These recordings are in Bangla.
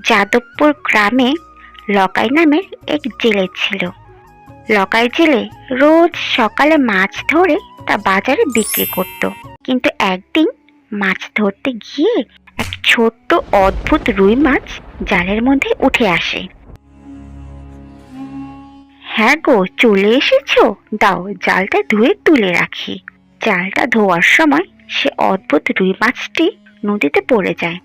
যাদবপুর গ্রামে লকাই নামের এক জেলে ছিল। লকাই জেলে রোজ সকালে মাছ ধরে তা বাজারে বিক্রি করত। কিন্তু একদিন মাছ ধরতে গিয়ে এক ছোট্ট অদ্ভুত রুই মাছ জালের মধ্যে উঠে আসে। হ্যাঁ গো, চলে এসেছো, দাও জালটা ধুয়ে তুলে রাখি। জালটা ধোয়ার সময় সে অদ্ভুত রুই মাছটি নদীতে পড়ে যায়।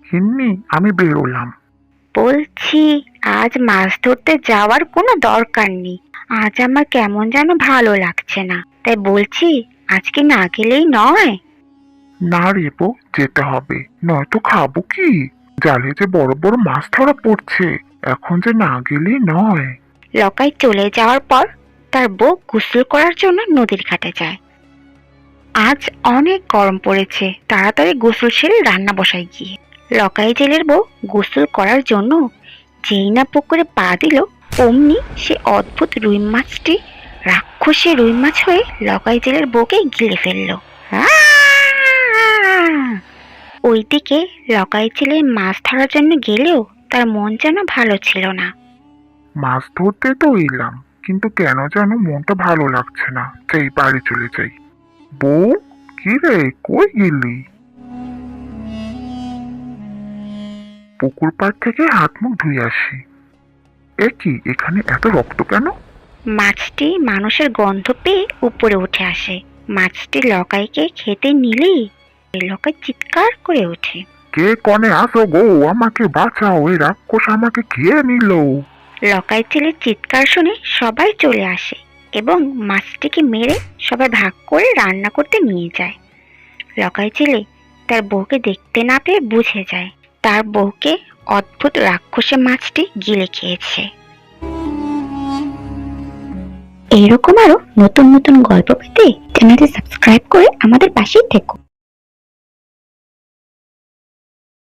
গিন্নি, আমি বেরোলাম। বলছি, আজ মাছ ধরতে যাওয়ার কোনো দরকার নেই। আজ আমার কেমন যেন ভালো লাগছে না, তাই বলছি আজকে না গেলেই নয়। না রে বউ, যেতে হবে, নয়তো খাবো কি? জালে যে বড় বড় মাছ ধরা পড়ছে, এখন যে না গেলেই নয়। লকাই চলে যাওয়ার পর তার বউ গোসল করার জন্য নদীর ঘাটে যায়। আজ অনেক গরম পড়েছে, তাড়াতাড়ি গোসল সেরে রান্না বসায় গিয়ে। লকাই জেলের বউ গোসল করার জন্য যেই না পুকুরে পা দিল, অমনি সে অদ্ভুত রুই মাছটি রাক্ষসী রুই মাছ হয়ে লকাই জেলের বউকে গিলে ফেলল। ওইদিকে লকাই জেলে মাছ ধরার জন্য গেলেও তার মন যেন ভালো ছিল না। মাছ ধরতে তো এলাম, কিন্তু কেন যেন মনটা ভালো লাগছে না। যাই, বাড়ি চলে যাই। বউ, কি রে, কই গেলি? পুকুর পাড় থেকে হাত মুখ ধুয়ে আসি। এ কি, এখানে এত রক্ত কেন? মাছটি মানুষের গন্ধ পেয়ে উপরে উঠে আসে। মাছটি লকাইকে খেতে নিলেই লকাই চিৎকার করে ওঠে। কে কনে আসো গো, আমাকে বাঁচাও, এই রাক্ষস আমাকে খেয়ে নিল। লকাই ছেলের চিৎকার শুনে সবাই চলে আসে এবং মাছটিকে মেরে সবাই ভাগ করে রান্না করতে নিয়ে যায়। লকাই ছেলে তার বউকে দেখতে না পেয়ে বুঝে যায় তার বউকে অদ্ভুত রাক্ষসে মাছটি গিলে খেয়েছে। এইরকম আরো নতুন নতুন গল্প পেতে চ্যানেলটি সাবস্ক্রাইব করে আমাদের পাশেই থেকো।